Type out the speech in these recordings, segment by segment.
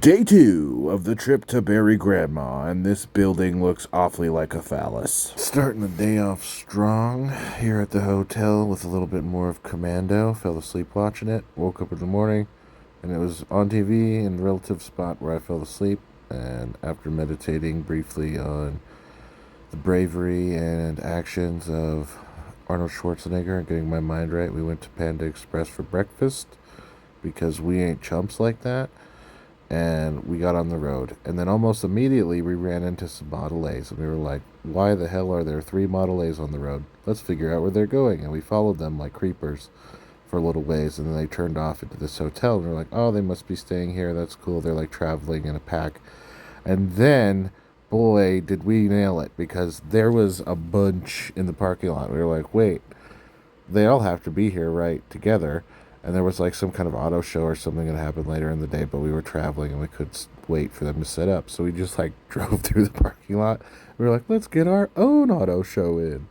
Day 2 of the trip to bury Grandma, and this building looks awfully like a phallus. Starting the day off strong here at the hotel with a little bit more of Commando. Fell asleep watching it, woke up in the morning, and it was on TV in the relative spot where I fell asleep. And after meditating briefly on the bravery and actions of Arnold Schwarzenegger and getting my mind right, we went to Panda Express for breakfast because we ain't chumps like that. And we got on the road, and then almost immediately we ran into some Model A's, and we were like, why the hell are there 3 Model A's on the road? Let's figure out where they're going. And we followed them like creepers for a little ways, and then they turned off into this hotel, and we're like, oh, they must be staying here. That's cool. They're like traveling in a pack. And then, boy, did we nail it, because there was a bunch in the parking lot. We were like, wait, they all have to be here right together. And there was like some kind of auto show or something that happened later in the day, but we were traveling and we couldn't wait for them to set up. So we just like drove through the parking lot. We were like, let's get our own auto show in.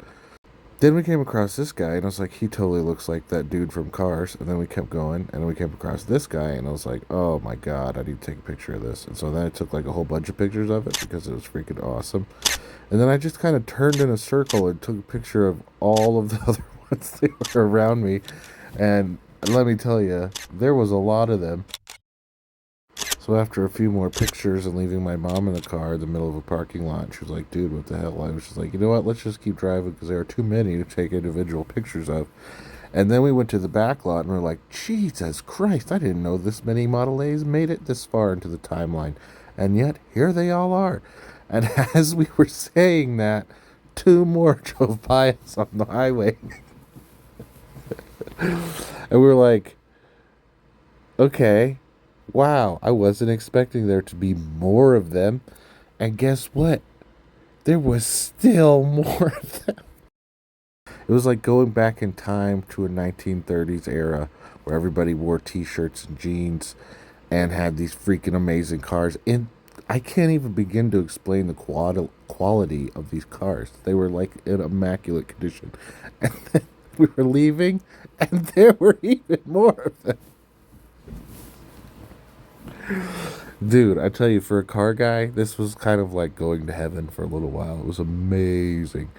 Then we came across this guy, and I was like, he totally looks like that dude from Cars. And then we kept going, and then we came across this guy, and I was like, oh my God, I need to take a picture of this. And so then I took like a whole bunch of pictures of it because it was freaking awesome. And then I just kind of turned in a circle and took a picture of all of the other ones that were around me. And let me tell you, there was a lot of them. So after a few more pictures and leaving my mom in the car in the middle of a parking lot, she was like, dude, what the hell? I was just like, you know what, let's just keep driving because there are too many to take individual pictures of. And then we went to the back lot and we're like, Jesus Christ, I didn't know this many Model A's made it this far into the timeline. And yet, here they all are. And as we were saying that, 2 more drove by us on the highway. And we were like, okay, wow, I wasn't expecting there to be more of them. And guess what? There was still more of them. It was like going back in time to a 1930s era where everybody wore t-shirts and jeans and had these freaking amazing cars. And I can't even begin to explain the quality of these cars. They were like in immaculate condition. And then we were leaving, and there were even more of them. Dude, I tell you, for a car guy, this was kind of like going to heaven for a little while. It was amazing.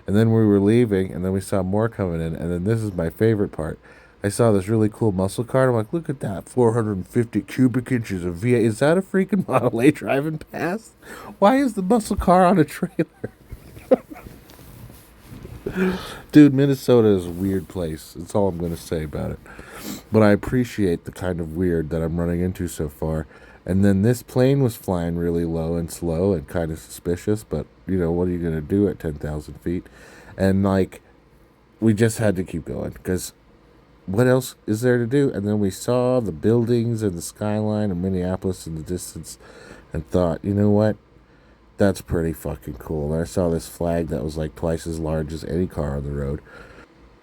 And then we were leaving, and then we saw more coming in, and then this is my favorite part. I saw this really cool muscle car, and I'm like, look at that, 450 cubic inches of V8. Is that a freaking Model A driving past? Why is the muscle car on a trailer? Dude, Minnesota is a weird place. That's all I'm going to say about it. But I appreciate the kind of weird that I'm running into so far. And then this plane was flying really low and slow and kind of suspicious. But, you know, what are you going to do at 10,000 feet? And, like, we just had to keep going. Because what else is there to do? And then we saw the buildings and the skyline of Minneapolis in the distance and thought, you know what? That's pretty fucking cool. And I saw this flag that was like twice as large as any car on the road.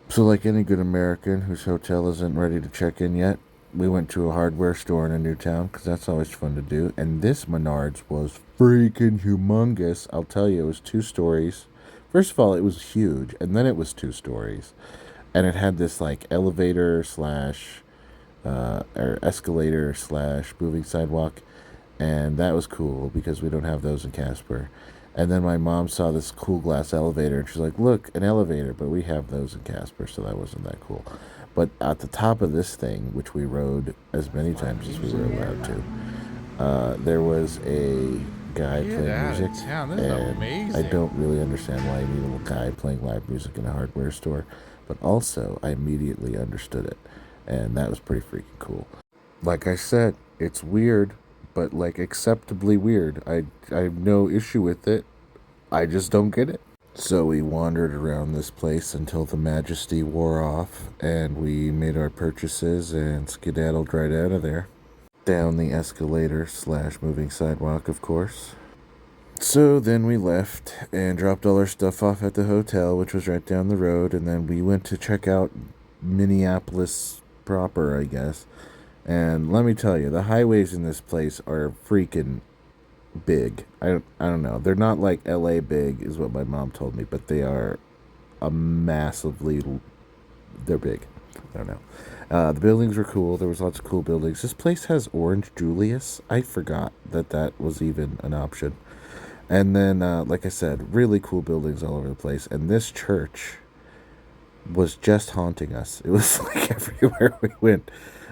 So like any good American whose hotel isn't ready to check in yet, we went to a hardware store in a new town because that's always fun to do. And this Menards was freaking humongous. I'll tell you, it was 2 stories. First of all, it was huge. And then it was 2 stories. And it had this like elevator slash or escalator slash moving sidewalk. And that was cool because we don't have those in Casper. And then my mom saw this cool glass elevator, and she's like, look, an elevator, but we have those in Casper, so that wasn't that cool. But at the top of this thing, which we rode as many times as we were allowed to, there was a guy playing music. And I don't really understand why you need a guy playing live music in a hardware store. But also, I immediately understood it. And that was pretty freaking cool. Like I said, it's weird, but like acceptably weird. I have no issue with it. I just don't get it. So we wandered around this place until the majesty wore off, and we made our purchases and skedaddled right out of there. Down the escalator slash moving sidewalk, of course. So then we left and dropped all our stuff off at the hotel, which was right down the road, and then we went to check out Minneapolis proper, I guess. And let me tell you, the highways in this place are freaking big. I don't know. They're not like LA big, is what my mom told me, but they are they're big. I don't know. The buildings were cool. There was lots of cool buildings. This place has Orange Julius. I forgot that that was even an option. And then, like I said, really cool buildings all over the place. And this church was just haunting us. It was like everywhere we went.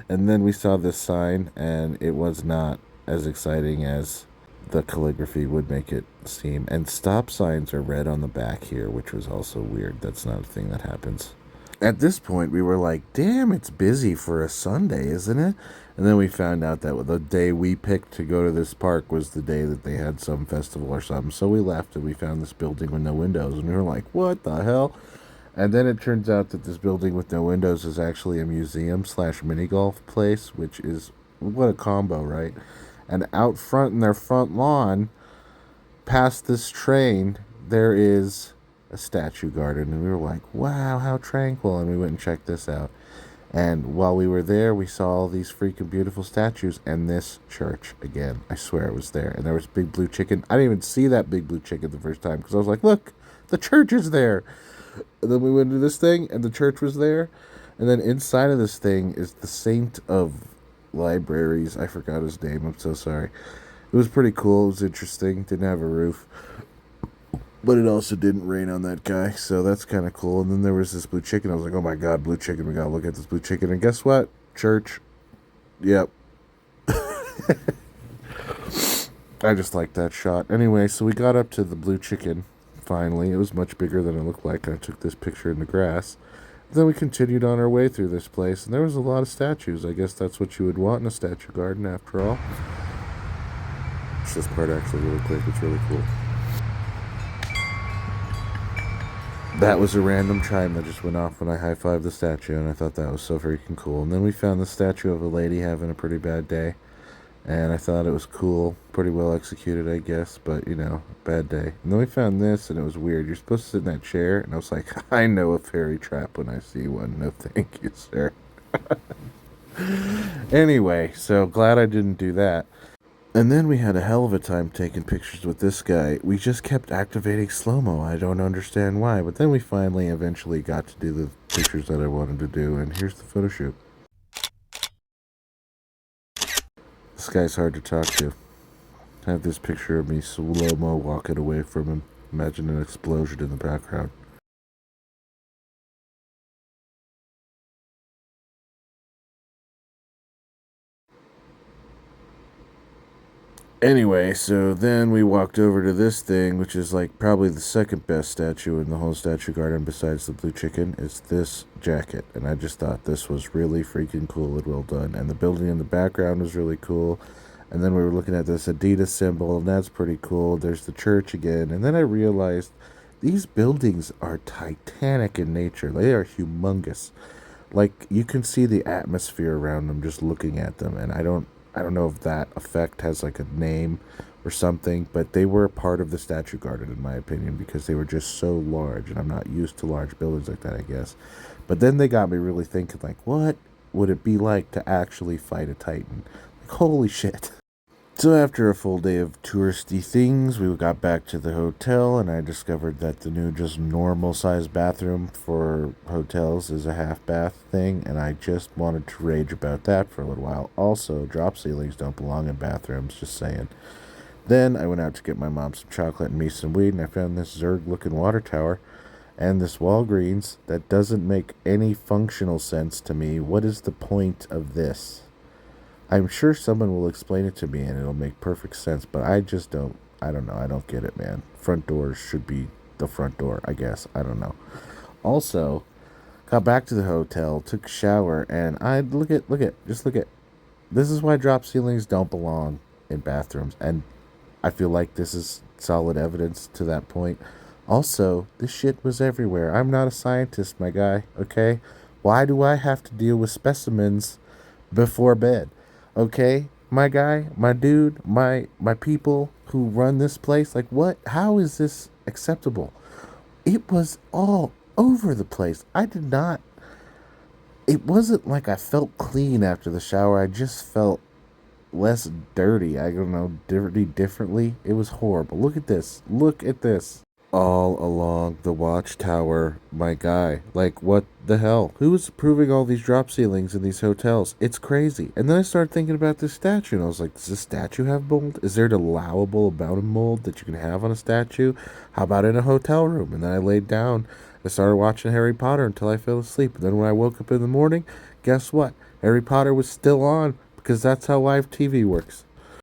And then we saw this sign, and it was not as exciting as the calligraphy would make it seem. And stop signs are red on the back here, which was also weird. That's not a thing that happens. At this point, we were like, damn, it's busy for a Sunday, isn't it? And then we found out that the day we picked to go to this park was the day that they had some festival or something. So we left and we found this building with no windows. And we were like, what the hell? And then it turns out that this building with no windows is actually a museum slash mini golf place, which is what a combo, right? And out front in their front lawn, past this train, there is a statue garden. And we were like, wow, how tranquil. And we went and checked this out. And while we were there, we saw all these freaking beautiful statues and this church again. I swear it was there. And there was Big Blue Chicken. I didn't even see that Big Blue Chicken the first time because I was like, look, the church is there. And then we went to this thing and the church was there. And then inside of this thing is the saint of libraries. I forgot his name. I'm so sorry. It was pretty cool. It was interesting. Didn't have a roof. But it also didn't rain on that guy, so that's kind of cool. And then there was this blue chicken. I was like, oh my god, blue chicken. We gotta look at this blue chicken. And guess what? Church. Yep. I just like that shot. Anyway, so we got up to the blue chicken, finally. It was much bigger than it looked like. I took this picture in the grass. Then we continued on our way through this place, and there was a lot of statues. I guess that's what you would want in a statue garden, after all. It's this part actually really quick. It's really cool. That was a random chime that just went off when I high-fived the statue, and I thought that was so freaking cool. And then we found the statue of a lady having a pretty bad day, and I thought it was cool. Pretty well executed, I guess, but, you know, bad day. And then we found this, and it was weird. You're supposed to sit in that chair, and I was like, I know a fairy trap when I see one. No thank you, sir. Anyway, so glad I didn't do that. And then we had a hell of a time taking pictures with this guy. We just kept activating slow-mo. I don't understand why. But then we finally eventually got to do the pictures that I wanted to do. And here's the photo shoot. This guy's hard to talk to. I have this picture of me slow-mo walking away from him. Imagine an explosion in the background. Anyway, so then we walked over to this thing, which is like probably the second best statue in the whole statue garden besides the blue chicken. It's this jacket, and I just thought this was really freaking cool and well done. And the building in the background was really cool. And then we were looking at this Adidas symbol, and that's pretty cool. There's the church again. And then I realized these buildings are titanic in nature. They are humongous. Like, you can see the atmosphere around them just looking at them, and I don't know if that effect has like a name or something, but they were a part of the statue garden in my opinion because they were just so large, and I'm not used to large buildings like that, I guess. But then they got me really thinking, like, what would it be like to actually fight a titan? Like, holy shit. So after a full day of touristy things, we got back to the hotel, and I discovered that the new just normal size bathroom for hotels is a half bath thing, and I just wanted to rage about that for a little while. Also, drop ceilings don't belong in bathrooms, just saying. Then I went out to get my mom some chocolate and me some weed, and I found this Zerg looking water tower and this Walgreens that doesn't make any functional sense to me. What is the point of this? I'm sure someone will explain it to me and it'll make perfect sense, but I just don't. I don't know. I don't get it, man. Front doors should be the front door, I guess. I don't know. Also, got back to the hotel, took a shower, and I look at. This is why drop ceilings don't belong in bathrooms, and I feel like this is solid evidence to that point. Also, this shit was everywhere. I'm not a scientist, my guy, okay? Why do I have to deal with specimens before bed? Okay, my guy, my dude, my people who run this place, like, what? How is this acceptable? It was all over the place. I did not. It wasn't like I felt clean after the shower. I just felt less dirty. I don't know, dirty differently. It was horrible. Look at this. Look at this. all along the watchtower, my guy. Like, what the hell? Who is approving all these drop ceilings in these hotels? It's crazy. And then I started thinking about this statue, and I was like, does this statue have mold? Is there an allowable amount of mold that you can have on a statue? How about in a hotel room? And then I laid down. I started watching Harry Potter until I fell asleep. And then when I woke up in the morning, guess what? Harry Potter was still on because that's how live TV works.